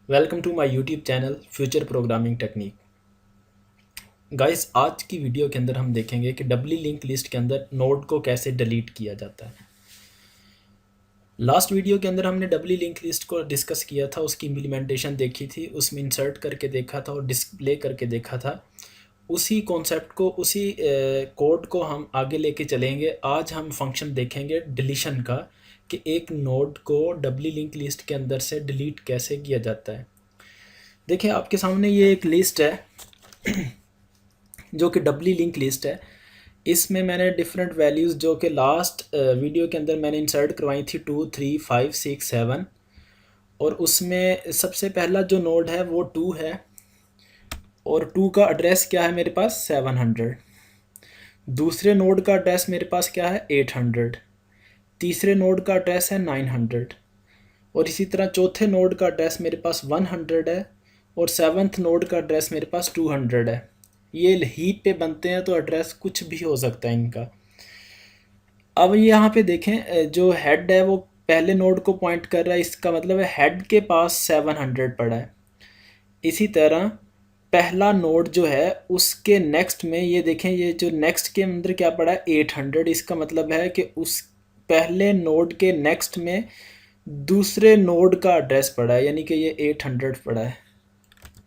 Welcome to my YouTube channel future programming technique. Guys, आज की video के अंदर हम देखेंगे कि डबली लिंक लिस्ट के अंदर नोड को कैसे डिलीट किया जाता है। लास्ट वीडियो के अंदर हमने डबली लिंक लिस्ट को डिस्कस किया था, उसकी इम्प्लीमेंटेशन देखी थी, उसमें इंसर्ट करके देखा था और डिस्प्ले करके देखा था। उसी कॉन्सेप्ट को, उसी कोड को हम आगे लेके चलेंगे। आज हम फंक्शन देखेंगे डिलीशन का, कि एक नोड को डबली लिंक लिस्ट के अंदर से डिलीट कैसे किया जाता है। देखिए, आपके सामने ये एक लिस्ट है जो कि डबली लिंक लिस्ट है। इसमें मैंने डिफरेंट वैल्यूज़ जो कि लास्ट वीडियो के अंदर मैंने इंसर्ट करवाई थी 2, 3, 5, 6, 7। और उसमें सबसे पहला जो नोड है वो 2 है, और 2 का एड्रेस क्या है मेरे पास 700। दूसरे नोड का एड्रेस मेरे पास क्या है 800। तीसरे नोड का एड्रेस है 900। और इसी तरह चौथे नोड का एड्रेस मेरे पास 100 है, और सेवन्थ नोड का एड्रेस मेरे पास 200 है। ये हीप पे बनते हैं तो एड्रेस कुछ भी हो सकता है इनका। अब यहाँ पे देखें, जो हेड है वो पहले नोड को पॉइंट कर रहा है, इसका मतलब है हेड के पास 700 पड़ा है। इसी तरह पहला नोड जो है उसके नेक्स्ट में ये देखें, ये जो नेक्स्ट के अंदर क्या पड़ा है 800। इसका मतलब है कि उस पहले नोड के नेक्स्ट में दूसरे नोड का एड्रेस पड़ा है, यानी कि ये 800 पड़ा है।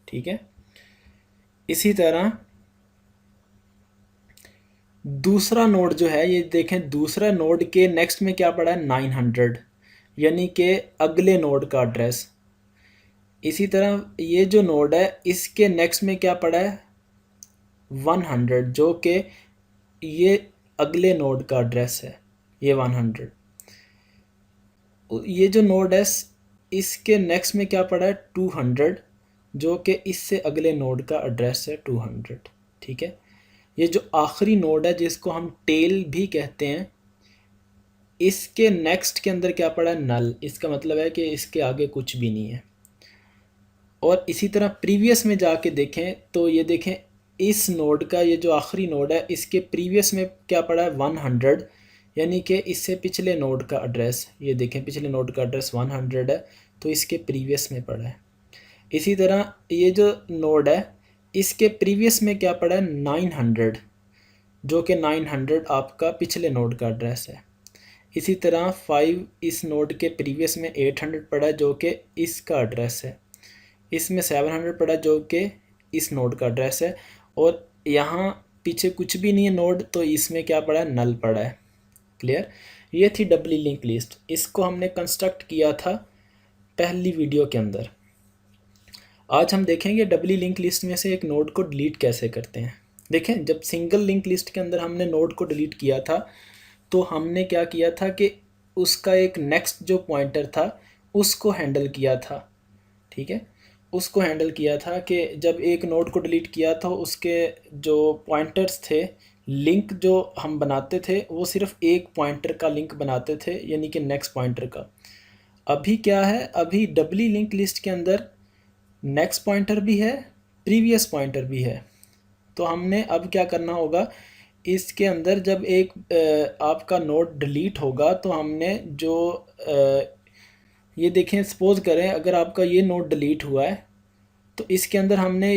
ठीक है। इसी तरह दूसरा नोड जो है, ये देखें, दूसरा नोड के नेक्स्ट में क्या पड़ा है 900, यानी कि अगले नोड का एड्रेस। इसी तरह ये जो नोड है इसके नेक्स्ट में क्या पड़ा है 100, जो कि ये अगले नोड का एड्रेस है, ये 100। ये जो नोड है इसके नेक्स्ट में क्या पड़ा है 200, जो कि इससे अगले नोड का एड्रेस है 200। ठीक है। ये जो आखिरी नोड है जिसको हम टेल भी कहते हैं, इसके नेक्स्ट के अंदर क्या पड़ा है नल। इसका मतलब है कि इसके आगे कुछ भी नहीं है। और इसी तरह प्रीवियस में जाके देखें तो ये देखें, इस नोड का, ये जो आखिरी नोड है इसके प्रीवियस में क्या पड़ा है 100, यानी कि इससे पिछले नोड का एड्रेस, ये देखें पिछले नोड का एड्रेस 100 है, तो इसके प्रीवियस में पड़ा है। इसी तरह ये जो नोड है इसके प्रीवियस में क्या पड़ा है 900, जो कि 900 आपका पिछले नोड का एड्रेस है। इसी तरह 5 इस नोड के प्रीवियस में 800 पड़ा है, जो कि इसका एड्रेस है। इसमें 700 पड़ा जो कि इस नोड का एड्रेस है। और यहाँ पीछे कुछ भी नहीं है नोड, तो इसमें क्या पड़ा है नल पड़ा है। क्लियर। ये थी डबली लिंक लिस्ट। इसको हमने कंस्ट्रक्ट किया था पहली वीडियो के अंदर। आज हम देखेंगे डबली लिंक लिस्ट में से एक नोड को डिलीट कैसे करते हैं। देखें, जब सिंगल लिंक लिस्ट के अंदर हमने नोड को डिलीट किया था तो हमने क्या किया था कि उसका एक नेक्स्ट जो पॉइंटर था उसको हैंडल किया था। ठीक है। उसको हैंडल किया था कि जब एक नोड को डिलीट किया तो उसके जो पॉइंटर्स थे, लिंक जो हम बनाते थे वो सिर्फ एक पॉइंटर का लिंक बनाते थे, यानी कि नेक्स्ट पॉइंटर का। अभी क्या है, अभी डबली लिंक लिस्ट के अंदर नेक्स्ट पॉइंटर भी है, प्रीवियस पॉइंटर भी है। तो हमने अब क्या करना होगा, इसके अंदर जब एक आपका नोड डिलीट होगा तो हमने जो ये देखें, सपोज करें अगर आपका ये नोड डिलीट हुआ है तो इसके अंदर हमने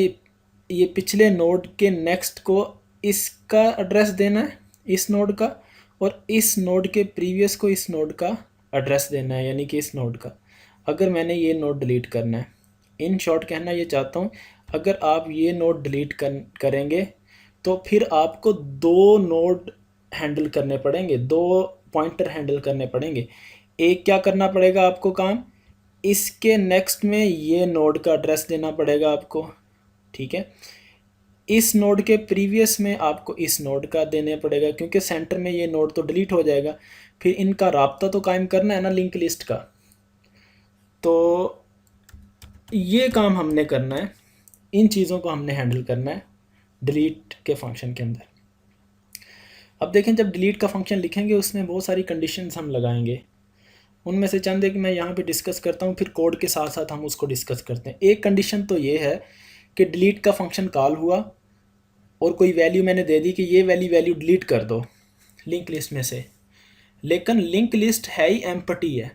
ये पिछले नोड के नेक्स्ट को इसका एड्रेस देना है, इस नोड का, और इस नोड के प्रीवियस को इस नोड का एड्रेस देना है, यानी कि इस नोड का, अगर मैंने ये नोड डिलीट करना है। इन शॉर्ट कहना ये चाहता हूँ, अगर आप ये नोड डिलीट करेंगे तो फिर आपको दो नोड हैंडल करने पड़ेंगे, दो पॉइंटर हैंडल करने पड़ेंगे। एक क्या करना पड़ेगा आपको काम, इसके नेक्स्ट में ये नोड का एड्रेस देना पड़ेगा आपको। ठीक है। इस नोड के प्रीवियस में आपको इस नोड का देने पड़ेगा, क्योंकि सेंटर में ये नोड तो डिलीट हो जाएगा। फिर इनका राब्ता तो कायम करना है ना लिंक लिस्ट का, तो ये काम हमने करना है। इन चीज़ों को हमने हैंडल करना है डिलीट के फंक्शन के अंदर। अब देखें, जब डिलीट का फंक्शन लिखेंगे उसमें बहुत सारी कंडीशंस हम लगाएंगे। उनमें से चंद एक मैं यहाँ पे डिस्कस करता हूँ, फिर कोड के साथ साथ हम उसको डिस्कस करते हैं। एक कंडीशन तो ये है कि डिलीट का फंक्शन कॉल हुआ और कोई वैल्यू मैंने दे दी कि ये वैल्यू डिलीट कर दो लिंक लिस्ट में से, लेकिन लिंक लिस्ट है ही एम्प्टी है,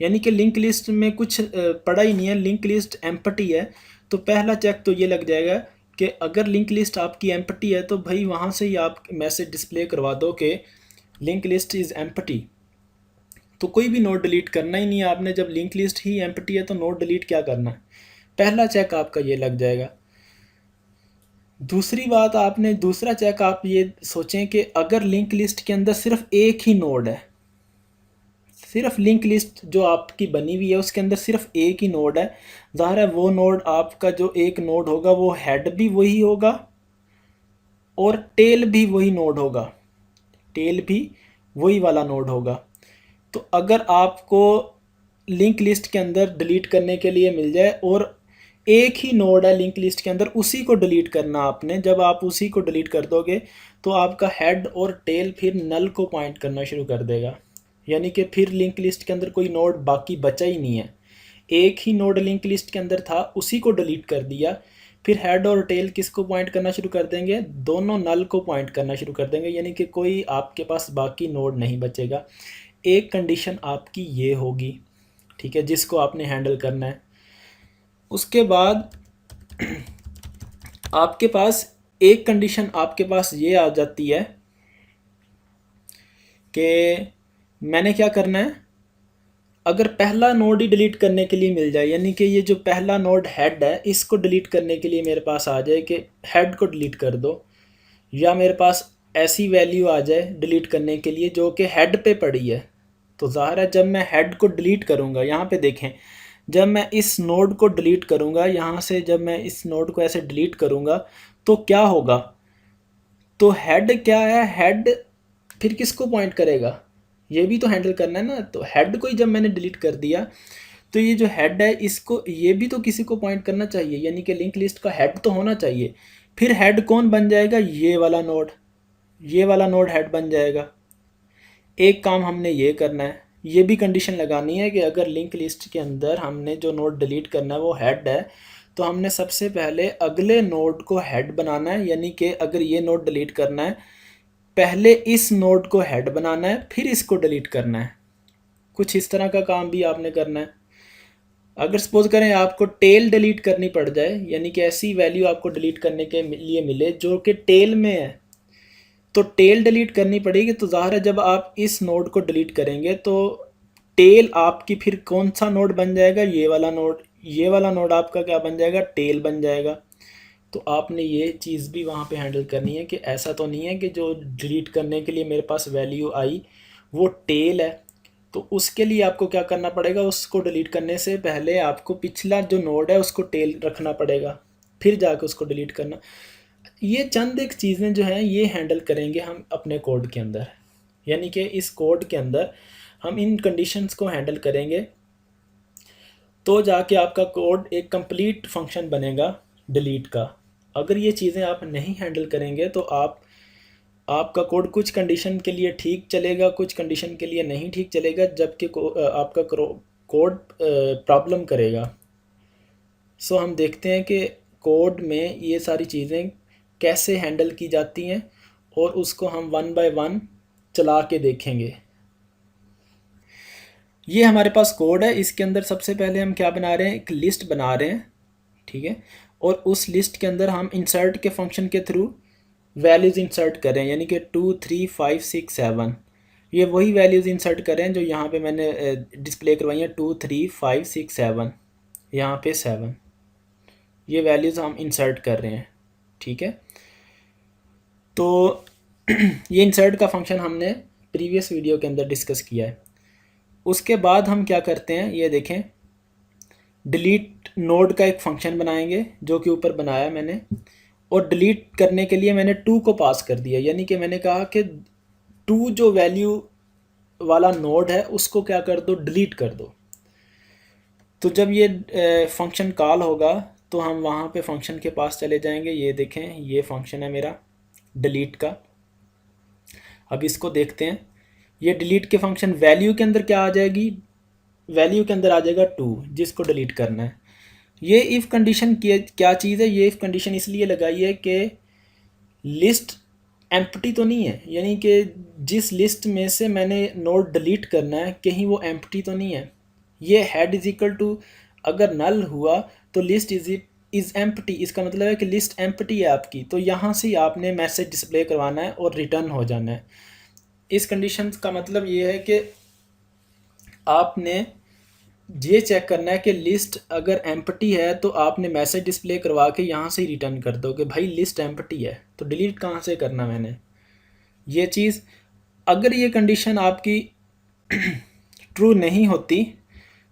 यानी कि लिंक लिस्ट में कुछ पड़ा ही नहीं है, लिंक लिस्ट एम्प्टी है। तो पहला चेक तो ये लग जाएगा कि अगर लिंक लिस्ट आपकी एम्प्टी है तो भाई वहाँ से ही आप मैसेज डिस्प्ले करवा दो कि लिंक लिस्ट इज़ एम्प्टी। तो कोई भी नोड डिलीट करना ही नहीं है आपने, जब लिंक लिस्ट ही एम्प्टी है तो नोड डिलीट क्या करना है। पहला चेक आपका ये लग जाएगा। दूसरी बात, आपने दूसरा चेक आप ये सोचें कि अगर लिंक लिस्ट के अंदर सिर्फ एक ही नोड है, सिर्फ लिंक लिस्ट जो आपकी बनी हुई है उसके अंदर सिर्फ एक ही नोड है, ज़ाहिर है वो नोड आपका जो एक नोड होगा वो हेड भी वही होगा और टेल भी वही नोड होगा, टेल भी वही वाला नोड होगा। तो अगर आपको लिंक लिस्ट के अंदर डिलीट करने के लिए मिल जाए और एक ही नोड है लिंक लिस्ट के अंदर, उसी को डिलीट करना आपने, जब आप उसी को डिलीट कर दोगे तो आपका हेड और टेल फिर नल को पॉइंट करना शुरू कर देगा, यानी कि फिर लिंक लिस्ट के अंदर कोई नोड बाकी बचा ही नहीं है। एक ही नोड लिंक लिस्ट के अंदर था, उसी को डिलीट कर दिया, फिर हेड और टेल किसको पॉइंट करना शुरू कर देंगे, दोनों नल को पॉइंट करना शुरू कर देंगे, यानी कि कोई आपके पास बाकी नोड नहीं बचेगा। एक कंडीशन आपकी ये होगी, ठीक है, जिसको आपने हैंडल करना है। उसके बाद आपके पास एक कंडीशन आपके पास ये आ जाती है कि मैंने क्या करना है, अगर पहला नोड ही डिलीट करने के लिए मिल जाए, यानी कि ये जो पहला नोड हेड है इसको डिलीट करने के लिए मेरे पास आ जाए कि हेड को डिलीट कर दो, या मेरे पास ऐसी वैल्यू आ जाए डिलीट करने के लिए जो कि हेड पे पड़ी है, तो ज़ाहिर है जब मैं हेड को डिलीट करूँगा, यहाँ पे देखें, जब मैं इस नोड को डिलीट करूँगा यहाँ से, जब मैं इस नोड को ऐसे डिलीट करूँगा तो क्या होगा, तो हेड क्या है, हेड फिर किसको पॉइंट करेगा, ये भी तो हैंडल करना है ना। तो हेड को ही जब मैंने डिलीट कर दिया तो ये जो हेड है इसको, ये भी तो किसी को पॉइंट करना चाहिए, यानी कि लिंक लिस्ट का हेड तो होना चाहिए। फिर हेड कौन बन जाएगा, ये वाला नोड, ये वाला नोड हेड बन जाएगा। एक काम हमने ये करना है, ये भी कंडीशन लगानी है कि अगर लिंक लिस्ट के अंदर हमने जो नोड डिलीट करना है वो हेड है, तो हमने सबसे पहले अगले नोड को हेड बनाना है, यानी कि अगर ये नोड डिलीट करना है पहले इस नोड को हेड बनाना है फिर इसको डिलीट करना है। कुछ इस तरह का काम भी आपने करना है। अगर सपोज करें आपको टेल डिलीट करनी पड़ जाए, यानी कि ऐसी वैल्यू आपको डिलीट करने के लिए मिले जो कि टेल में है, तो टेल डिलीट करनी पड़ेगी। तो ज़ाहिर है जब आप इस नोड को डिलीट करेंगे तो टेल आपकी फिर कौन सा नोड बन जाएगा, ये वाला नोड, ये वाला नोड आपका क्या बन जाएगा, टेल बन जाएगा। तो आपने ये चीज़ भी वहाँ पे हैंडल करनी है कि ऐसा तो नहीं है कि जो डिलीट करने के लिए मेरे पास वैल्यू आई वो टेल है, तो उसके लिए आपको क्या करना पड़ेगा, उसको डिलीट करने से पहले आपको पिछला जो नोड है उसको टेल रखना पड़ेगा, फिर जाके उसको डिलीट करना। ये चंद एक चीज़ें जो हैं ये हैंडल करेंगे हम अपने कोड के अंदर, यानी कि इस कोड के अंदर हम इन कंडीशंस को हैंडल करेंगे तो जाके आपका कोड एक कंप्लीट फंक्शन बनेगा डिलीट का। अगर ये चीज़ें आप नहीं हैंडल करेंगे तो आपका कोड कुछ कंडीशन के लिए ठीक चलेगा, कुछ कंडीशन के लिए नहीं ठीक चलेगा, जबकि आपका कोड प्रॉब्लम करेगा। सो हम देखते हैं कि कोड में ये सारी चीज़ें कैसे हैंडल की जाती हैं और उसको हम वन बाय वन चला के देखेंगे। ये हमारे पास कोड है, इसके अंदर सबसे पहले हम क्या बना रहे हैं, एक लिस्ट बना रहे हैं, ठीक है, और उस लिस्ट के अंदर हम इंसर्ट के फंक्शन के थ्रू वैल्यूज़ इंसर्ट कर रहे हैं, यानी कि 2 3 5 6 7, ये वही वैल्यूज़ इंसर्ट कर रहे हैं जो यहाँ पे मैंने डिस्प्ले करवाई हैं, 2 3 5 6 7, यहाँ पे 7, ये वैल्यूज़ हम इंसर्ट कर रहे हैं, ठीक है। तो ये इंसर्ट का फंक्शन हमने प्रीवियस वीडियो के अंदर डिस्कस किया है। उसके बाद हम क्या करते हैं, ये देखें, डिलीट नोड का एक फंक्शन बनाएंगे जो कि ऊपर बनाया मैंने, और डिलीट करने के लिए मैंने 2 को पास कर दिया, यानी कि मैंने कहा कि 2 जो वैल्यू वाला नोड है उसको क्या कर दो, डिलीट कर दो। तो जब ये फंक्शन कॉल होगा तो हम वहाँ पे फंक्शन के पास चले जाएंगे, ये देखें ये फंक्शन है मेरा डिलीट का। अब इसको देखते हैं, ये डिलीट के फंक्शन वैल्यू के अंदर क्या आ जाएगी, वैल्यू के अंदर आ जाएगा 2 जिसको डिलीट करना है। ये इफ़ कंडीशन क्या चीज़ है, ये इफ़ कंडीशन इसलिए लगाई है कि लिस्ट एम्प्टी तो नहीं है, यानी कि जिस लिस्ट में से मैंने नोड डिलीट करना है कहीं वो एम्प्टी तो नहीं है, ये हेड इज इक्वल टू, अगर नल हुआ तो लिस्ट इज एम्प्टी, इसका मतलब है कि लिस्ट एम्प्टी है आपकी, तो यहाँ से ही आपने मैसेज डिस्प्ले करवाना है और रिटर्न हो जाना है। इस कंडीशन का मतलब ये है कि आपने ये चेक करना है कि लिस्ट अगर एम्प्टी है तो आपने मैसेज डिस्प्ले करवा के यहाँ से ही रिटर्न कर दो कि भाई लिस्ट एम्प्टी है, तो डिलीट कहाँ से करना मैंने ये चीज़। अगर ये कंडीशन आपकी ट्रू नहीं होती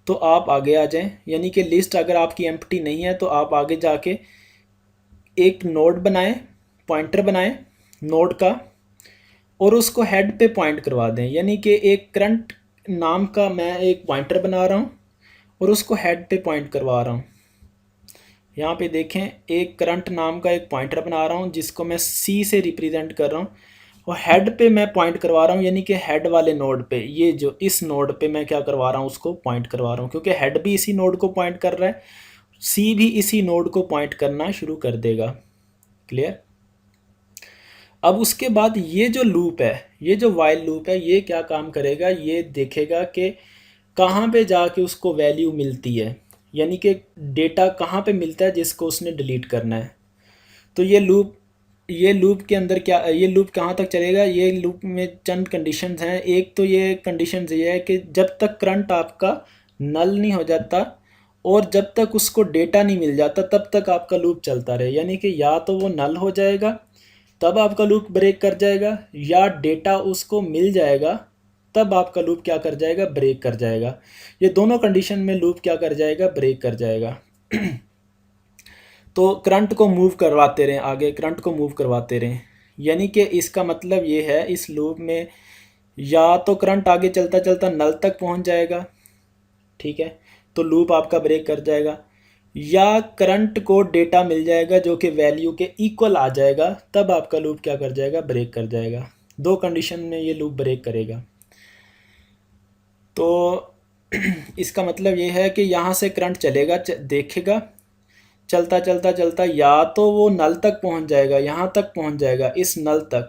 तो आप आगे आ जाएं, यानी कि लिस्ट अगर आपकी एम्प्टी नहीं है तो आप आगे जाके एक नोड बनाएं, पॉइंटर बनाएं नोड का, और उसको हेड पे पॉइंट करवा दें, यानी कि एक करंट नाम का मैं एक पॉइंटर बना रहा हूँ और उसको हेड पे पॉइंट करवा रहा हूँ। यहाँ पे देखें, एक करंट नाम का एक पॉइंटर बना रहा हूँ जिसको मैं सी से रिप्रेजेंट कर रहा हूँ, और हेड पे मैं पॉइंट करवा रहा हूँ, यानी कि हेड वाले नोड पे, ये जो इस नोड पे मैं क्या करवा रहा हूँ उसको पॉइंट करवा रहा हूँ, क्योंकि हेड भी इसी नोड को पॉइंट कर रहा है, सी भी इसी नोड को पॉइंट करना शुरू कर देगा। क्लियर। अब उसके बाद ये जो लूप है, ये जो वाइल लूप है, ये क्या काम करेगा, ये देखेगा कि कहाँ पे जाके उसको वैल्यू मिलती है, यानी कि डेटा कहाँ पे मिलता है जिसको उसने डिलीट करना है। तो ये लूप के अंदर क्या, ये लूप कहाँ तक चलेगा, ये लूप में चंद कंडीशंस हैं। एक तो ये कंडीशंस ये है कि जब तक करंट आपका नल नहीं हो जाता और जब तक उसको डेटा नहीं मिल जाता तब तक आपका लूप चलता रहे, यानी कि या तो वो नल हो जाएगा तब आपका लूप ब्रेक कर जाएगा, या डेटा उसको मिल जाएगा तब आपका लूप क्या कर जाएगा, ब्रेक कर जाएगा। ये दोनों कंडीशन में लूप क्या कर जाएगा, ब्रेक कर जाएगा। तो करंट को मूव करवाते रहें, आगे करंट को मूव करवाते रहें, यानी कि इसका मतलब ये है इस लूप में या तो करंट आगे चलता चलता नल तक पहुंच जाएगा, ठीक है, तो लूप आपका ब्रेक कर जाएगा, या करंट को डेटा मिल जाएगा जो कि वैल्यू के इक्वल आ जाएगा, तब आपका लूप क्या कर जाएगा, ब्रेक कर जाएगा। दो कंडीशन में ये लूप ब्रेक करेगा। तो इसका मतलब ये है कि यहाँ से करंट चलेगा, देखेगा, चलता चलता चलता या तो वो नल तक पहुँच जाएगा, यहाँ तक पहुँच जाएगा इस नल तक,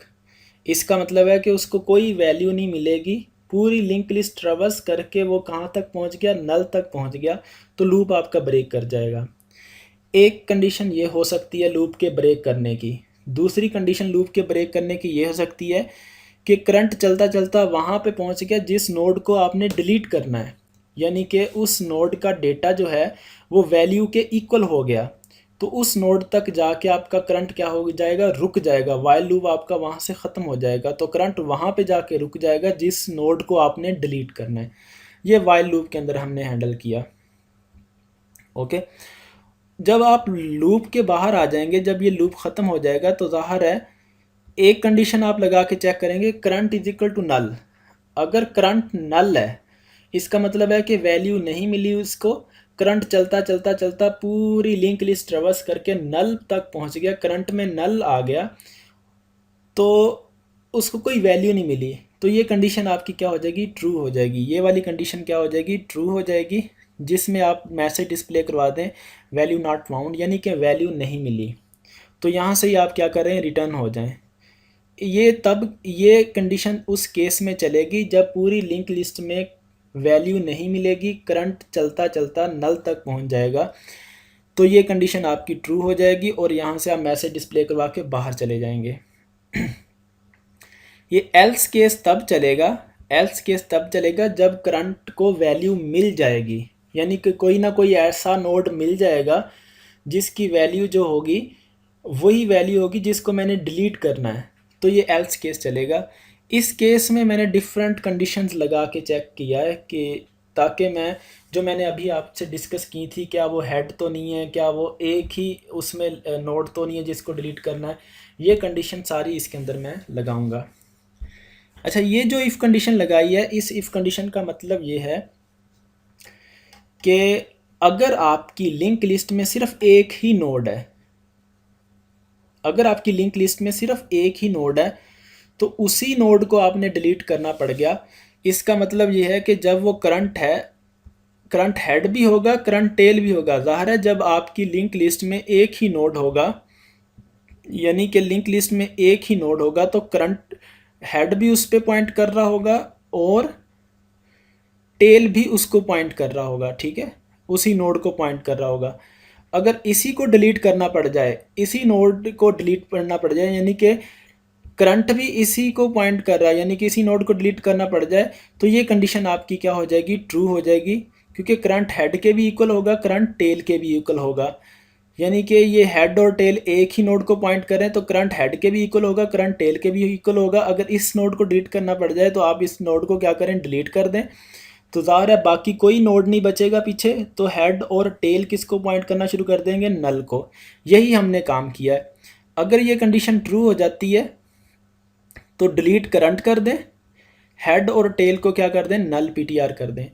इसका मतलब है कि उसको कोई वैल्यू नहीं मिलेगी, पूरी लिंक लिस्ट ट्रैवर्स करके वो कहाँ तक पहुँच गया, नल तक पहुँच गया, तो लूप आपका ब्रेक कर जाएगा। एक कंडीशन ये हो सकती है लूप के ब्रेक करने की। दूसरी कंडीशन लूप के ब्रेक करने की ये हो सकती है कि करंट चलता चलता वहाँ पे पहुँच गया जिस नोड को आपने डिलीट करना है, यानी कि उस नोड का डेटा जो है वो वैल्यू के इक्वल हो गया, तो उस नोड तक जाके आपका करंट क्या हो जाएगा, रुक जाएगा, वाइल लूप आपका वहाँ से ख़त्म हो जाएगा, तो करंट वहाँ पे जाके रुक जाएगा जिस नोड को आपने डिलीट करना है। ये वाइल लूप के अंदर हमने हैंडल किया। ओके, जब आप लूप के बाहर आ जाएंगे, जब ये लूप ख़त्म हो जाएगा, तो ज़ाहिर है एक कंडीशन आप लगा के चेक करेंगे, current is equal to null. अगर करंट नल है इसका मतलब है कि वैल्यू नहीं मिली उसको, करंट चलता चलता चलता पूरी लिंक लिस्ट ट्रेवर्स करके नल तक पहुंच गया, करंट में नल आ गया, तो उसको कोई वैल्यू नहीं मिली, तो ये कंडीशन आपकी क्या हो जाएगी, ट्रू हो जाएगी। ये वाली कंडीशन क्या हो जाएगी, ट्रू हो जाएगी, जिसमें आप मैसेज डिस्प्ले करवा दें वैल्यू नॉट फाउंड, यानी कि वैल्यू नहीं मिली, तो यहाँ से ही आप क्या करें, रिटर्न हो जाएं। ये कंडीशन उस केस में चलेगी जब पूरी लिंक लिस्ट में वैल्यू नहीं मिलेगी, करंट चलता चलता नल तक पहुंच जाएगा, तो ये कंडीशन आपकी ट्रू हो जाएगी और यहाँ से आप मैसेज डिस्प्ले करवा के बाहर चले जाएंगे। ये एल्स केस तब चलेगा, एल्स केस तब चलेगा जब करंट को वैल्यू मिल जाएगी, यानी कि कोई ना कोई ऐसा नोड मिल जाएगा जिसकी वैल्यू जो होगी वही वैल्यू होगी जिसको मैंने डिलीट करना है, तो ये एल्स केस चलेगा। इस केस में मैंने डिफरेंट कंडीशंस लगा के चेक किया है कि ताकि मैं जो मैंने अभी आपसे डिस्कस की थी, क्या वो हेड तो नहीं है, क्या वो एक ही उसमें नोड तो नहीं है जिसको डिलीट करना है, ये कंडीशन सारी इसके अंदर मैं लगाऊंगा। अच्छा, ये जो इफ़ कंडीशन लगाई है, इस इफ़ कंडीशन का मतलब ये है कि अगर आपकी लिंक लिस्ट में सिर्फ एक ही नोड है, अगर आपकी लिंक लिस्ट में सिर्फ एक ही नोड है तो उसी नोड को आपने डिलीट करना पड़ गया, इसका मतलब ये है कि जब वो करंट है, करंट हेड भी होगा, करंट टेल भी होगा। ज़ाहिर है जब आपकी लिंक लिस्ट में एक ही नोड होगा, यानी कि लिंक लिस्ट में एक ही नोड होगा, तो करंट हेड भी उस पर पॉइंट कर रहा होगा और टेल भी उसको पॉइंट कर रहा होगा, ठीक है, उसी नोड को पॉइंट कर रहा होगा। अगर इसी को डिलीट करना पड़ जाए, इसी नोड को डिलीट करना पड़ जाए, यानी कि करंट भी इसी को पॉइंट कर रहा है, यानी कि इसी नोड को डिलीट करना पड़ जाए, तो ये कंडीशन आपकी क्या हो जाएगी, ट्रू हो जाएगी, क्योंकि करंट हेड के भी इक्वल होगा, करंट टेल के भी इक्वल होगा। यानी कि ये हेड और टेल एक ही नोड को पॉइंट करें तो करंट हेड के भी इक्वल होगा, करंट टेल के भी इक्वल होगा। अगर इस नोड को डिलीट करना पड़ जाए तो आप इस नोड को क्या करें, डिलीट कर दें, तो ज़ाहिर है बाकी कोई नोड नहीं बचेगा पीछे, तो हेड और टेल किसको पॉइंट करना शुरू कर देंगे, नल को। यही हमने काम किया है। अगर ये कंडीशन ट्रू हो जाती है तो डिलीट करंट कर दें, हेड और टेल को क्या कर दें, नल पीटीआर कर दें।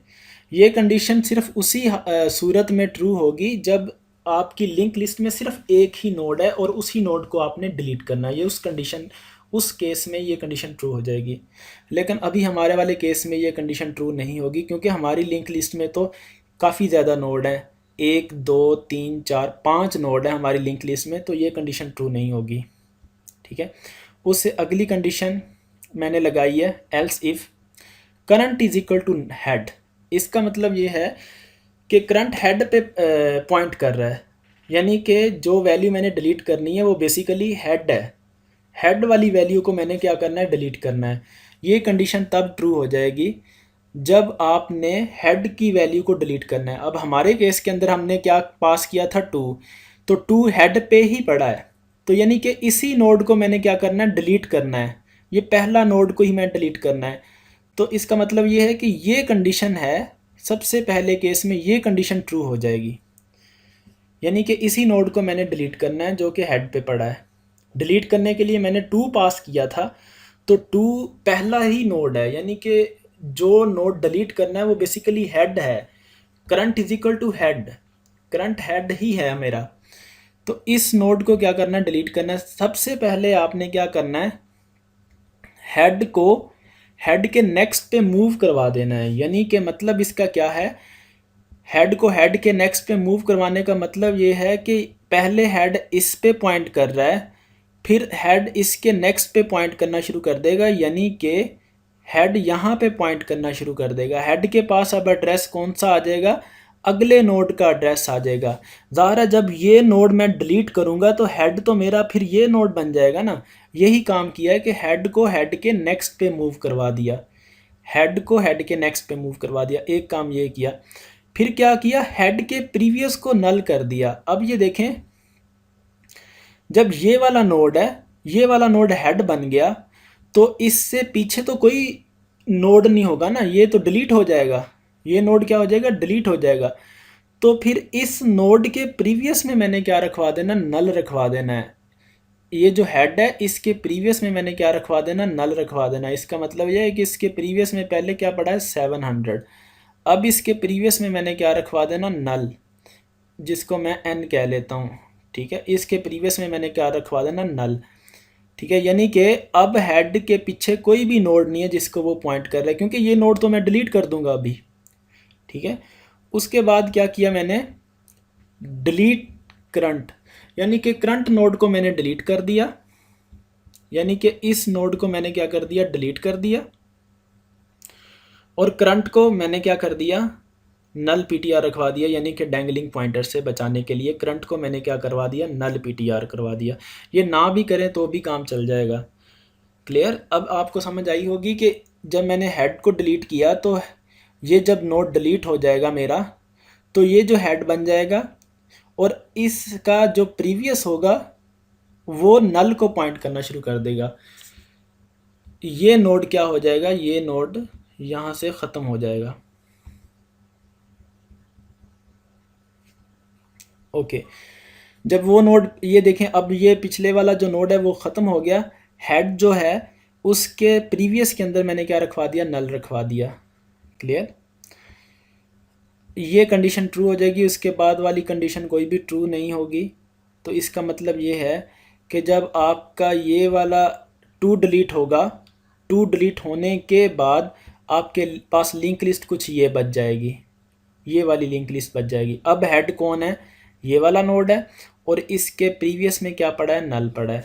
ये कंडीशन सिर्फ उसी सूरत में ट्रू होगी जब आपकी लिंक लिस्ट में सिर्फ एक ही नोड है और उसी नोड को आपने डिलीट करना है। ये उस केस में ये कंडीशन ट्रू हो जाएगी। लेकिन अभी हमारे वाले केस में ये कंडीशन ट्रू नहीं होगी, क्योंकि हमारी लिंक लिस्ट में तो काफ़ी ज़्यादा नोड हैं, 1 2 3 4 5 नोड है हमारी लिंक लिस्ट में, तो ये कंडीशन ट्रू नहीं होगी, ठीक है। उससे अगली कंडीशन मैंने लगाई है, else if current is equal to head. इसका मतलब ये है कि करंट हेड पे पॉइंट कर रहा है, यानी कि जो वैल्यू मैंने डिलीट करनी है वो बेसिकली हेड है, हेड वाली वैल्यू को मैंने क्या करना है, डिलीट करना है। ये कंडीशन तब ट्रू हो जाएगी जब आपने हेड की वैल्यू को डिलीट करना है। अब हमारे केस के अंदर हमने क्या पास किया था, 2, तो 2 हेड पे ही पड़ा है, तो यानी कि इसी नोड को मैंने क्या करना है, डिलीट करना है, ये पहला नोड को ही मैं डिलीट करना है। तो इसका मतलब ये है कि ये कंडीशन है, सबसे पहले केस में ये कंडीशन ट्रू हो जाएगी, यानी कि इसी नोड को मैंने डिलीट करना है जो कि हेड पे पड़ा है। डिलीट करने के लिए मैंने 2 पास किया था, तो 2 पहला ही नोड है, यानी कि जो नोड डिलीट करना है वो बेसिकली हेड है। Current is equal to head, current head ही है मेरा। तो इस नोड को क्या करना है, डिलीट करना है। सबसे पहले आपने क्या करना है, हेड को हेड के नेक्स्ट पे मूव करवा देना है। यानी कि मतलब इसका क्या है, हेड को हेड के नेक्स्ट पे मूव करवाने का मतलब ये है कि पहले हेड इस पे पॉइंट कर रहा है, फिर हेड इसके नेक्स्ट पे पॉइंट करना शुरू कर देगा, यानी कि हेड यहाँ पे पॉइंट करना शुरू कर देगा। हेड के पास अब एड्रेस कौन सा आ जाएगा, अगले नोड का एड्रेस आ जाएगा। ज़ाहिर है जब ये नोड मैं डिलीट करूँगा तो हेड तो मेरा फिर ये नोड बन जाएगा ना। यही काम किया है कि हेड को हेड के नेक्स्ट पे मूव करवा दिया, हेड को हेड के नेक्स्ट पे मूव करवा दिया, एक काम ये किया। फिर क्या किया, हेड के प्रीवियस को नल कर दिया। अब ये देखें, जब ये वाला नोड है, ये वाला नोड हेड बन गया, तो इससे पीछे तो कोई नोड नहीं होगा ना, ये तो डिलीट हो जाएगा, ये नोड क्या हो जाएगा, डिलीट हो जाएगा। तो फिर इस नोड के प्रीवियस में मैंने क्या रखवा देना, नल रखवा देना है। ये जो हेड है इसके प्रीवियस में मैंने क्या रखवा देना, नल रखवा देना। इसका मतलब यह है कि इसके प्रीवियस में पहले क्या पड़ा है, 700। अब इसके प्रीवियस में मैंने क्या रखवा देना, नल, जिसको मैं n कह लेता हूँ, ठीक है। इसके प्रीवियस में मैंने क्या रखवा देना, नल, ठीक है। यानी कि अब हेड के पीछे कोई भी नोड नहीं है जिसको वो पॉइंट कर रहा है, क्योंकि ये नोड तो मैं डिलीट कर दूंगा अभी, ठीक है। उसके बाद क्या किया मैंने, डिलीट करंट, यानी कि करंट नोड को मैंने डिलीट कर दिया, यानी कि इस नोड को मैंने क्या कर दिया, डिलीट कर दिया। और करंट को मैंने क्या कर दिया, नल पीटीआर रखवा दिया, यानी कि डैंगलिंग पॉइंटर से बचाने के लिए करंट को मैंने क्या करवा दिया, नल पीटीआर करवा दिया। ये ना भी करें तो भी काम चल जाएगा। क्लियर। अब आपको समझ आई होगी कि जब मैंने हेड को डिलीट किया तो ये जब नोड डिलीट हो जाएगा मेरा, तो ये जो हेड बन जाएगा और इसका जो प्रीवियस होगा वो नल को पॉइंट करना शुरू कर देगा। ये नोड क्या हो जाएगा, ये नोड यहाँ से ख़त्म हो जाएगा। ओके, जब वो नोड, ये देखें अब ये पिछले वाला जो नोड है वो ख़त्म हो गया, हेड जो है उसके प्रीवियस के अंदर मैंने क्या रखवा दिया, नल रखवा दिया। क्लियर। ये कंडीशन ट्रू हो जाएगी, उसके बाद वाली कंडीशन कोई भी ट्रू नहीं होगी। तो इसका मतलब ये है कि जब आपका ये वाला 2 डिलीट होगा, 2 डिलीट होने के बाद आपके पास लिंक लिस्ट कुछ ये बच जाएगी, ये वाली लिंक लिस्ट बच जाएगी। अब हेड कौन है, ये वाला नोड है, और इसके प्रीवियस में क्या पड़ा है, नल पड़ा है।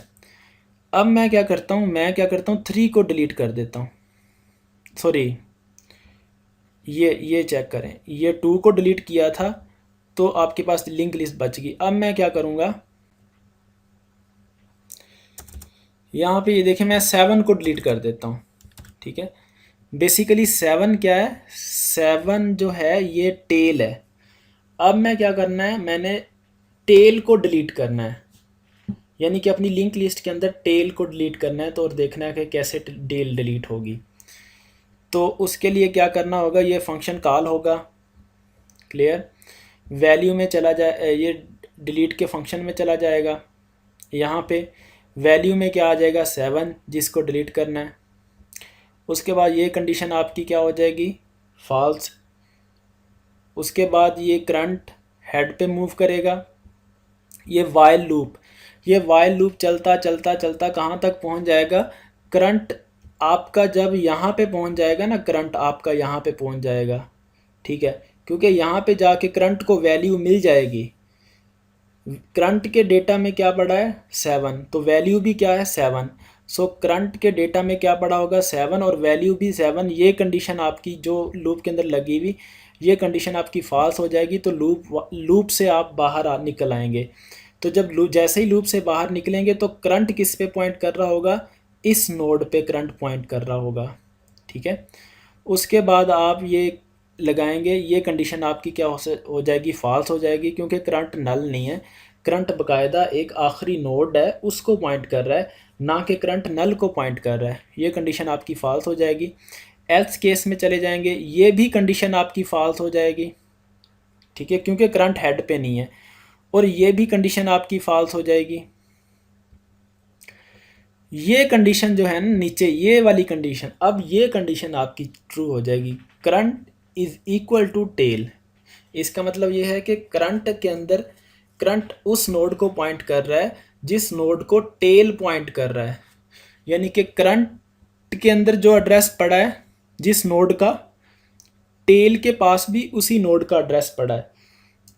अब मैं क्या करता हूँ, 3 को डिलीट कर देता हूँ, सॉरी ये चेक करें, ये 2 को डिलीट किया था तो आपके पास लिंक लिस्ट बच गई। अब मैं क्या करूँगा, यहाँ पे ये देखें मैं 7 को डिलीट कर देता हूँ। ठीक है, बेसिकली 7 क्या है, 7 जो है ये टेल है। अब मैं क्या करना है, मैंने टेल को डिलीट करना है, यानी कि अपनी लिंक लिस्ट के अंदर टेल को डिलीट करना है। तो और देखना है कि कैसे टेल डिलीट होगी। तो उसके लिए क्या करना होगा, ये फंक्शन कॉल होगा, क्लियर, वैल्यू में चला जाए, ये डिलीट के फंक्शन में चला जाएगा। यहाँ पे वैल्यू में क्या आ जाएगा, 7 जिसको डिलीट करना है। उसके बाद ये कंडीशन आपकी क्या हो जाएगी, फॉल्स। उसके बाद ये करंट हेड पे मूव करेगा। ये वाइल लूप, ये वाइल लूप चलता चलता चलता कहाँ तक पहुँच जाएगा, करंट आपका जब यहाँ पे पहुँच जाएगा ना, करंट आपका यहाँ पे पहुँच जाएगा। ठीक है, क्योंकि यहाँ पे जाके करंट को वैल्यू मिल जाएगी। करंट के डेटा में क्या पड़ा है, 7, तो वैल्यू भी क्या है, 7। सो करंट के डेटा में क्या पड़ा होगा, 7, और वैल्यू भी 7। ये कंडीशन आपकी जो लूप के अंदर लगी हुई, ये कंडीशन आपकी फॉल्स हो जाएगी। तो लूप से आप बाहर निकल आएंगे। तो जब जैसे ही लूप से बाहर निकलेंगे तो करंट किस पे पॉइंट कर रहा होगा, इस नोड पे करंट पॉइंट कर रहा होगा। ठीक है, उसके बाद आप ये लगाएंगे, ये कंडीशन आपकी क्या हो जाएगी, फॉल्स हो जाएगी, क्योंकि करंट नल नहीं है। करंट बाकायदा एक आखिरी नोड है उसको पॉइंट कर रहा है, ना कि करंट नल को पॉइंट कर रहा है। ये कंडीशन आपकी फॉल्स हो जाएगी। एल्स केस में चले जाएंगे, ये भी कंडीशन आपकी फॉल्स हो जाएगी। ठीक है, क्योंकि करंट हेड पे नहीं है। और ये भी कंडीशन आपकी फॉल्स हो जाएगी। ये कंडीशन जो है ना नीचे, ये वाली कंडीशन, अब ये कंडीशन आपकी ट्रू हो जाएगी, current is equal to tail. इसका मतलब ये है कि करंट के अंदर, करंट उस नोड को पॉइंट कर रहा है जिस नोड को टेल पॉइंट कर रहा है। यानी कि करंट के अंदर जो एड्रेस पड़ा है जिस नोड का, टेल के पास भी उसी नोड का एड्रेस पड़ा है।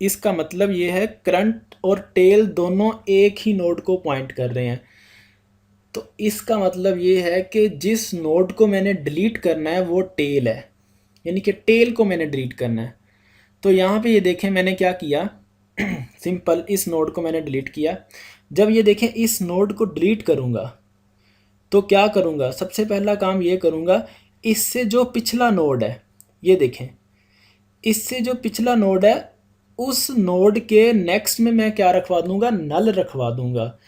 इसका मतलब ये है करंट और टेल दोनों एक ही नोड को पॉइंट कर रहे हैं। तो इसका मतलब ये है कि जिस नोड को मैंने डिलीट करना है वो टेल है, यानी कि टेल को मैंने डिलीट करना है। तो यहाँ पे ये देखें मैंने क्या किया, सिंपल इस नोड को मैंने डिलीट किया। जब ये देखें इस नोड को डिलीट करूँगा तो क्या करूँगा, सबसे पहला काम ये करूँगा, इससे जो पिछला नोड है, ये देखें इससे जो पिछला नोड है उस नोड के नेक्स्ट में मैं क्या रखवा दूँगा, नल रखवा दूँगा।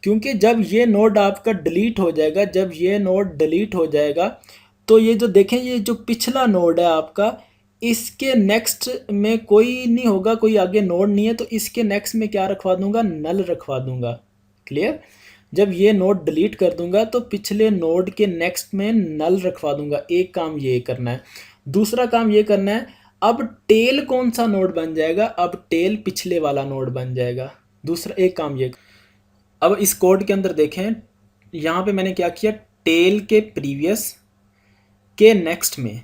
क्योंकि जब ये नोड आपका डिलीट हो जाएगा, जब ये नोड डिलीट हो जाएगा तो ये जो देखें, ये जो पिछला नोड है आपका, इसके नेक्स्ट में कोई नहीं होगा, कोई आगे नोड नहीं है। तो इसके नेक्स्ट में क्या रखवा दूंगा, नल रखवा दूंगा। क्लियर, जब ये नोड डिलीट कर दूंगा तो पिछले नोड के नेक्स्ट में नल रखवा दूंगा। एक काम ये करना है। दूसरा काम ये करना है, अब टेल कौन सा नोड बन जाएगा, अब टेल पिछले वाला नोड बन जाएगा। दूसरा एक काम ये, अब इस कोड के अंदर देखें, यहाँ पे मैंने क्या किया, टेल के प्रीवियस के नेक्स्ट में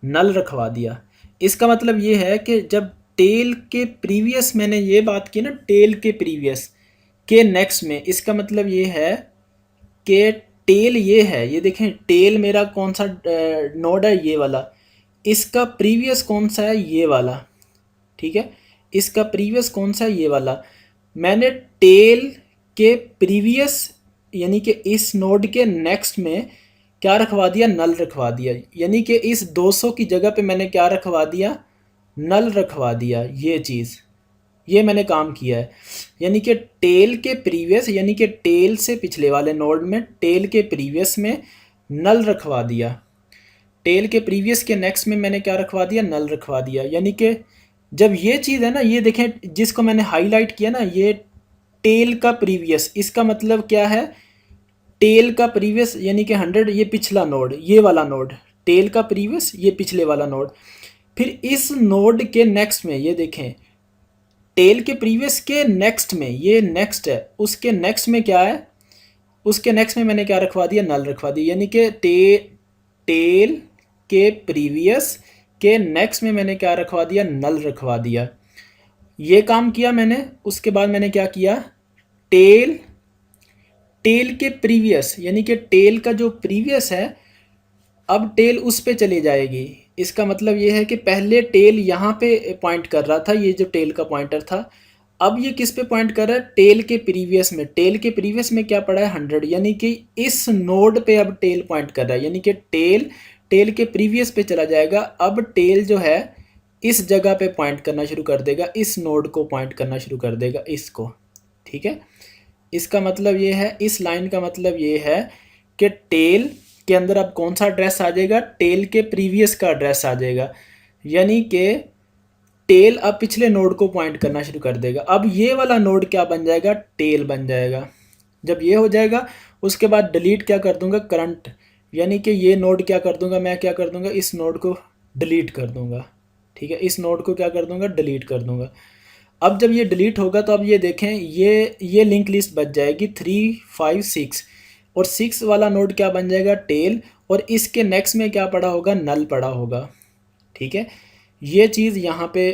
नल रखवा दिया। इसका मतलब ये है कि जब टेल के प्रीवियस, मैंने ये बात की ना, टेल के प्रीवियस के नेक्स्ट में, इसका मतलब ये है कि टेल ये है, ये देखें टेल मेरा कौन सा नोड है, ये वाला। इसका प्रीवियस कौन सा है, ये वाला। ठीक है, इसका प्रीवियस कौन सा है, ये वाला। मैंने टेल के प्रीवियस यानी कि इस नोड के नेक्स्ट में क्या रखवा दिया, नल रखवा दिया। यानी कि इस 200 की जगह पे मैंने क्या रखवा दिया, नल रखवा दिया। ये चीज़, ये मैंने काम किया है। यानी कि टेल के प्रीवियस, यानी कि टेल से पिछले वाले नोड में, टेल के प्रीवियस में नल रखवा दिया। टेल के प्रीवियस के नेक्स्ट में मैंने क्या रखवा दिया, नल रखवा दिया। यानी कि जब ये चीज़ है ना, ये देखें जिसको मैंने हाईलाइट किया ना, ये टेल का प्रीवियस, इसका मतलब क्या है, टेल का प्रीवियस यानी कि 100, ये पिछला नोड, ये वाला नोड टेल का प्रीवियस, ये पिछले वाला नोड। फिर इस नोड के नेक्स्ट में, ये देखें टेल के प्रीवियस के नेक्स्ट में, ये नेक्स्ट है, उसके नेक्स्ट में क्या है, उसके नेक्स्ट में मैंने क्या रखवा दिया, नल रखवा दिया। यानी कि टेल के प्रीवियस के नेक्स्ट में मैंने क्या रखवा दिया, नल रखवा दिया। ये काम किया मैंने। उसके बाद मैंने क्या किया, टेल के प्रीवियस यानी कि टेल का जो प्रीवियस है, अब टेल उस पे चली जाएगी। इसका मतलब ये है कि पहले टेल यहाँ पे पॉइंट कर रहा था, ये जो टेल का पॉइंटर था, अब ये किस पे पॉइंट कर रहा है, टेल के प्रीवियस में। टेल के प्रीवियस में क्या पड़ा है 100, यानी कि इस नोड पे अब टेल पॉइंट कर रहा है, यानी कि टेल टेल के प्रीवियस पे चला जाएगा। अब टेल जो है इस जगह पे पॉइंट करना शुरू कर देगा, इस नोड को पॉइंट करना शुरू कर देगा, इसको। ठीक है, इसका मतलब ये है, इस लाइन का मतलब ये है कि टेल के अंदर अब कौन सा एड्रेस आ जाएगा, टेल के प्रीवियस का एड्रेस आ जाएगा, यानी कि टेल अब पिछले नोड को पॉइंट करना शुरू कर देगा। अब ये वाला नोड क्या बन जाएगा, टेल बन जाएगा। जब ये हो जाएगा उसके बाद डिलीट क्या कर दूंगा, करंट, यानी कि ये नोड क्या कर दूंगा, मैं क्या कर दूंगा, इस नोड को डिलीट कर दूंगा। ठीक है, इस नोड को क्या कर दूंगा, डिलीट कर दूंगा। अब जब ये डिलीट होगा तो अब ये देखें, ये लिंक लिस्ट बच जाएगी 3, 5, 6, और 6 वाला नोड क्या बन जाएगा, टेल, और इसके नेक्स्ट में क्या पड़ा होगा, नल पड़ा होगा। ठीक है, ये चीज़ यहाँ पे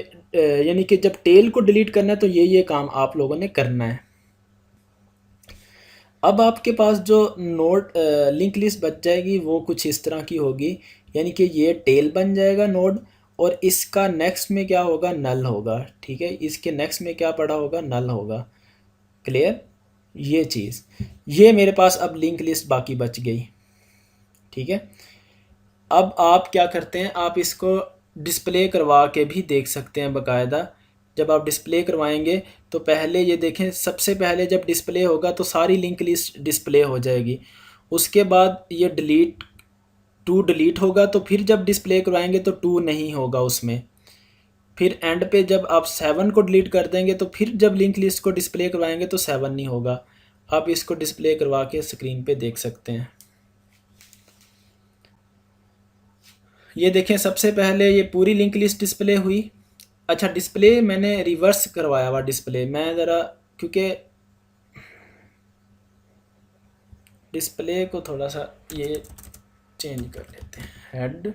यानी कि जब टेल को डिलीट करना है तो ये काम आप लोगों ने करना है। अब आपके पास जो नोड लिंक लिस्ट बच जाएगी वो कुछ इस तरह की होगी, यानी कि ये टेल बन जाएगा नोड, और इसका नेक्स्ट में क्या होगा, नल होगा। ठीक है, इसके नेक्स्ट में क्या पड़ा होगा, नल होगा। क्लियर, ये चीज़, ये मेरे पास अब लिंक लिस्ट बाकी बच गई। ठीक है, अब आप क्या करते हैं, आप इसको डिस्प्ले करवा के भी देख सकते हैं बाकायदा। जब आप डिस्प्ले करवाएंगे तो पहले ये देखें, सबसे पहले जब डिस्प्ले होगा तो सारी लिंक लिस्ट डिस्प्ले हो जाएगी। उसके बाद ये डिलीट, 2 डिलीट होगा, तो फिर जब डिस्प्ले करवाएंगे तो 2 नहीं होगा उसमें। फिर एंड पे जब आप 7 को डिलीट कर देंगे तो फिर जब लिंक लिस्ट को डिस्प्ले करवाएंगे तो 7 नहीं होगा। आप इसको डिस्प्ले करवा के स्क्रीन पे देख सकते हैं। ये देखें, सबसे पहले ये पूरी लिंक लिस्ट डिस्प्ले हुई। अच्छा, डिस्प्ले मैंने रिवर्स करवाया हुआ डिस्प्ले, मैं ज़रा, क्योंकि डिस्प्ले को थोड़ा सा ये चेंज कर लेते हैं, हेड।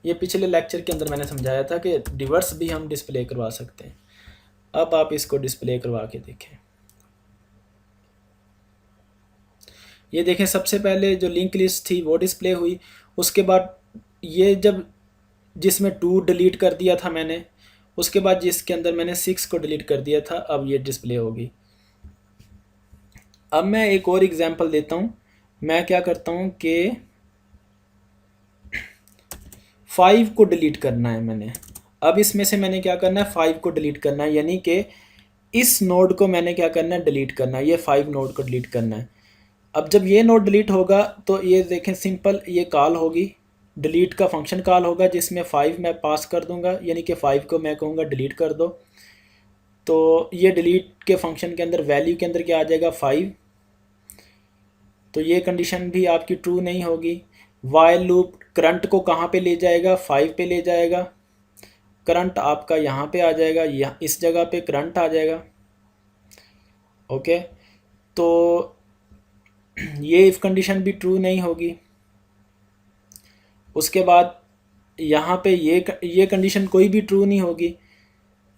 ये पिछले लेक्चर के अंदर मैंने समझाया था कि रिवर्स भी हम डिस्प्ले करवा सकते हैं। अब आप इसको डिस्प्ले करवा के देखें। ये देखें, सबसे पहले जो लिंक लिस्ट थी वो डिस्प्ले हुई। उसके बाद ये जब जिसमें 2 डिलीट कर दिया था मैंने, उसके बाद जिसके अंदर मैंने 6 को डिलीट कर दिया था, अब ये डिस्प्ले होगी। अब मैं एक और एग्जांपल देता हूँ। मैं क्या करता हूँ कि 5 को डिलीट करना है मैंने। अब इसमें से मैंने क्या करना है, 5 को डिलीट करना है, यानी कि इस नोड को मैंने क्या करना है, डिलीट करना है। ये 5 नोड को डिलीट करना है। अब जब ये नोड डिलीट होगा तो ये देखें, सिंपल ये कॉल होगी, डिलीट का फंक्शन कॉल होगा, जिसमें 5 मैं पास कर दूंगा, यानी कि 5 को मैं कहूँगा डिलीट कर दो। तो ये डिलीट के फंक्शन के अंदर वैल्यू के अंदर क्या आ जाएगा, 5। तो ये कंडीशन भी आपकी ट्रू नहीं होगी। वाइल लूप करंट को कहाँ पे ले जाएगा, 5 पे ले जाएगा। करंट आपका यहाँ पे आ जाएगा, यहाँ इस जगह पे करंट आ जाएगा। ओके, तो ये इफ़ कंडीशन भी ट्रू नहीं होगी। उसके बाद यहाँ पे ये कंडीशन कोई भी ट्रू नहीं होगी।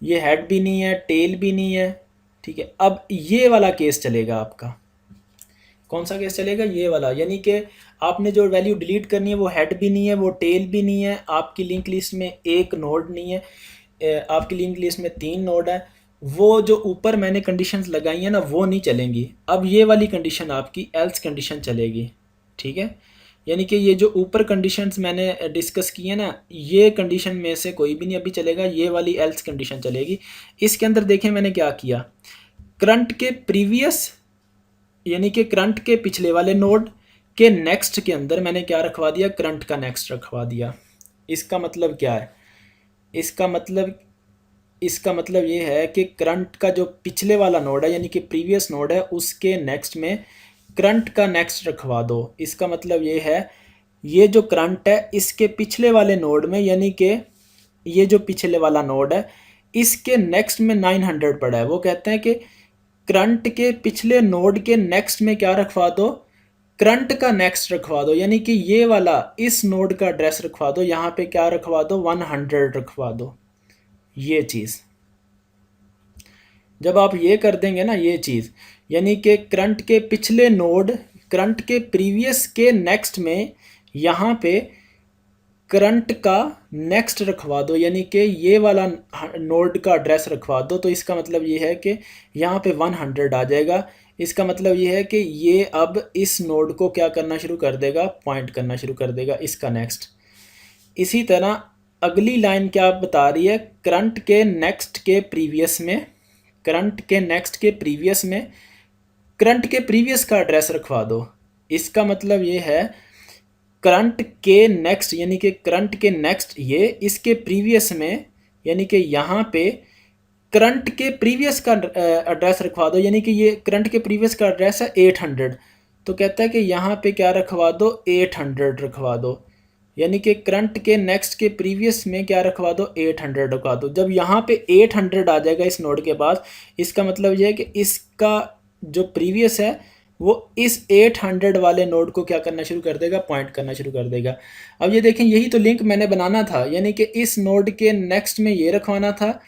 ये हेड भी नहीं है, टेल भी नहीं है। ठीक है, अब ये वाला केस चलेगा आपका। कौन सा केस चलेगा, ये वाला, यानी कि आपने जो वैल्यू डिलीट करनी है वो हेड भी नहीं है, वो टेल भी नहीं है, आपकी लिंक लिस्ट में एक नोड नहीं है, आपकी लिंक लिस्ट में 3 नोड है। वो जो ऊपर मैंने कंडीशंस लगाई हैं ना, वो नहीं चलेंगी। अब ये वाली कंडीशन आपकी एल्स कंडीशन चलेगी। ठीक है, यानी कि ये जो ऊपर कंडीशंस मैंने डिस्कस की है ना, ये कंडीशन में से कोई भी नहीं अभी चलेगा, ये वाली एल्स कंडीशन चलेगी। इसके अंदर देखें मैंने क्या किया, करंट के प्रीवियस, यानी कि करंट के पिछले वाले नोड के नेक्स्ट के अंदर मैंने क्या रखवा दिया, करंट का नेक्स्ट रखवा दिया। इसका मतलब क्या है, इसका मतलब ये है कि करंट का जो पिछले वाला नोड है, यानी कि प्रीवियस नोड है, उसके नेक्स्ट में करंट का नेक्स्ट रखवा दो। इसका मतलब ये है, ये जो करंट है इसके पिछले वाले नोड में, यानी कि ये जो पिछले वाला नोड है इसके नेक्स्ट में 900 पड़ा है। वो कहते हैं कि करंट के पिछले नोड के नेक्स्ट में क्या रखवा दो, करंट का नेक्स्ट रखवा दो, यानी कि ये वाला इस नोड का एड्रेस रखवा दो, यहाँ पे क्या रखवा दो, 100 रखवा दो। ये चीज़ जब आप ये कर देंगे ना, ये चीज़, यानी कि करंट के पिछले नोड, करंट के प्रीवियस के नेक्स्ट में यहाँ पे करंट का नेक्स्ट रखवा दो, यानी कि ये वाला नोड का एड्रेस रखवा दो, तो इसका मतलब ये है कि यहाँ पे 100 आ जाएगा। इसका मतलब ये है कि ये अब इस नोड को क्या करना शुरू कर देगा, पॉइंट करना शुरू कर देगा इसका नेक्स्ट। इसी तरह अगली लाइन क्या बता रही है, करंट के नेक्स्ट के प्रीवियस में, करंट के नेक्स्ट के प्रीवियस में करंट के प्रीवियस का एड्रेस रखवा दो। इसका मतलब ये है करंट के नेक्स्ट, यानी कि करंट के नेक्स्ट ये इसके प्रीवियस में, यानी कि यहाँ पे करंट के प्रीवियस का एड्रेस रखवा दो, यानी कि ये करंट के प्रीवियस का एड्रेस है 800, तो कहता है कि यहाँ पे क्या रखवा दो, 800 रखवा दो, यानी कि करंट के नेक्स्ट के प्रीवियस में क्या रखवा दो, 800 रखवा दो। जब यहाँ पे 800 आ जाएगा इस नोड के पास, इसका मतलब ये है कि इसका जो प्रीवियस है वो इस 800 वाले नोड को क्या करना शुरू कर देगा, पॉइंट करना शुरू कर देगा। अब ये देखें, यही तो लिंक मैंने बनाना था, यानी कि इस नोड के नेक्स्ट में ये रखवाना था,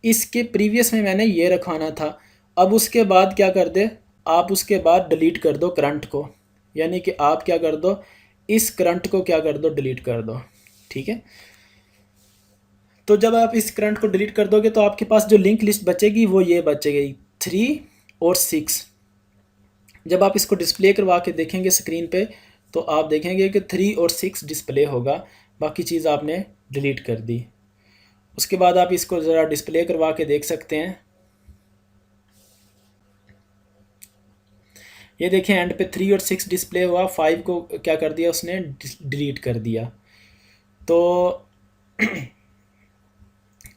इसके प्रीवियस में मैंने ये रखवाना था। अब उसके बाद क्या कर दे आप, उसके बाद डिलीट कर दो करंट को, यानी कि आप क्या कर दो, इस करंट को क्या कर दो, डिलीट कर दो। ठीक है, तो जब आप इस करंट को डिलीट कर दोगे तो आपके पास जो लिंक लिस्ट बचेगी वो ये बचेगी 3 और 6। जब आप इसको डिस्प्ले करवा के देखेंगे स्क्रीन पे तो आप देखेंगे कि 3 और 6 डिस्प्ले होगा, बाकी चीज़ आपने डिलीट कर दी। उसके बाद आप इसको ज़रा डिस्प्ले करवा के देख सकते हैं। ये देखें एंड पे 3 और 6 डिस्प्ले हुआ, 5 को क्या कर दिया उसने, डिलीट कर दिया। तो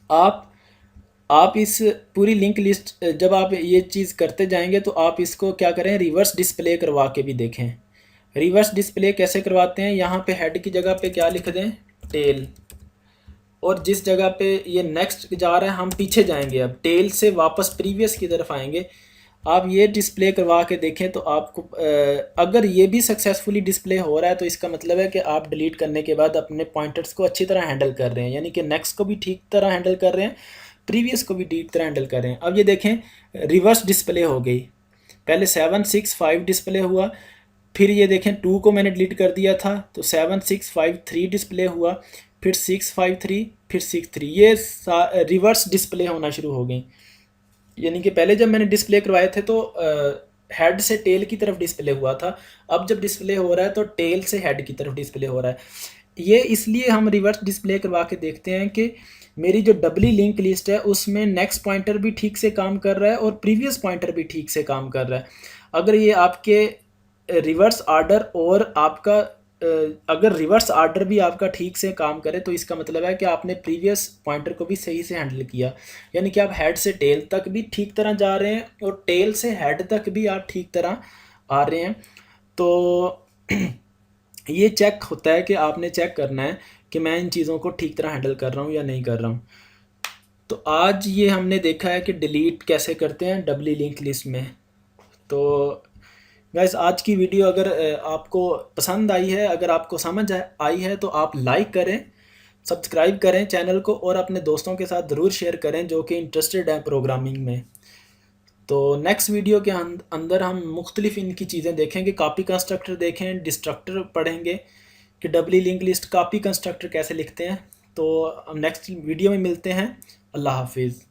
आप इस पूरी लिंक लिस्ट जब आप ये चीज़ करते जाएंगे तो आप इसको क्या करें, रिवर्स डिस्प्ले करवा के भी देखें। रिवर्स डिस्प्ले कैसे करवाते हैं, यहाँ पे हेड की जगह पे क्या लिख दें, टेल, और जिस जगह पे ये नेक्स्ट जा रहा है हम पीछे जाएंगे, अब टेल से वापस प्रीवियस की तरफ आएंगे। आप ये डिस्प्ले करवा के देखें तो आपको अगर ये भी सक्सेसफुली डिस्प्ले हो रहा है तो इसका मतलब है कि आप डिलीट करने के बाद अपने पॉइंटर्स को अच्छी तरह हैंडल कर रहे हैं, यानी कि नेक्स्ट को भी ठीक तरह हैंडल कर रहे हैं, प्रीवियस को भी ठीक तरह हैंडल कर रहे हैं। अब ये देखें रिवर्स डिस्प्ले हो गई, पहले 7 6 5 डिस्प्ले हुआ, फिर ये देखें 2 को मैंने डिलीट कर दिया था तो 7 6 5 3 डिस्प्ले हुआ, फिर 6 5 3, फिर 6 3, ये रिवर्स डिस्प्ले होना शुरू हो गई। यानी कि पहले जब मैंने डिस्प्ले करवाए थे तो हेड से टेल की तरफ डिस्प्ले हुआ था, अब जब डिस्प्ले हो रहा है तो टेल से हेड की तरफ डिस्प्ले हो रहा है। ये इसलिए हम रिवर्स डिस्प्ले करवा के देखते हैं कि मेरी जो डबली लिंक लिस्ट है उसमें नेक्स्ट पॉइंटर भी ठीक से काम कर रहा है और प्रीवियस पॉइंटर भी ठीक से काम कर रहा है। अगर ये आपके रिवर्स आर्डर और आपका अगर रिवर्स आर्डर भी आपका ठीक से काम करे तो इसका मतलब है कि आपने प्रीवियस पॉइंटर को भी सही से हैंडल किया, यानी कि आप हेड से टेल तक भी ठीक तरह जा रहे हैं और टेल से हेड तक भी आप ठीक तरह आ रहे हैं। तो ये चेक होता है कि आपने चेक करना है कि मैं इन चीज़ों को ठीक तरह हैंडल कर रहा हूँ या नहीं कर रहा हूँ। तो आज ये हमने देखा है कि डिलीट कैसे करते हैं डबली लिंक लिस्ट में। तो गाइस आज की वीडियो अगर आपको पसंद आई है, अगर आपको समझ आई है तो आप लाइक करें, सब्सक्राइब करें चैनल को और अपने दोस्तों के साथ ज़रूर शेयर करें जो कि इंटरेस्टेड हैं प्रोग्रामिंग में। तो नेक्स्ट वीडियो के अंदर हम मुख्तलिफ इनकी चीज़ें देखेंगे, कॉपी कंस्ट्रक्टर देखें, डिस्ट्रक्टर पढ़ेंगे कि डबली लिंक लिस्ट कॉपी कंस्ट्रक्टर कैसे लिखते हैं। तो हम नेक्स्ट वीडियो में मिलते हैं। अल्लाह हाफिज़।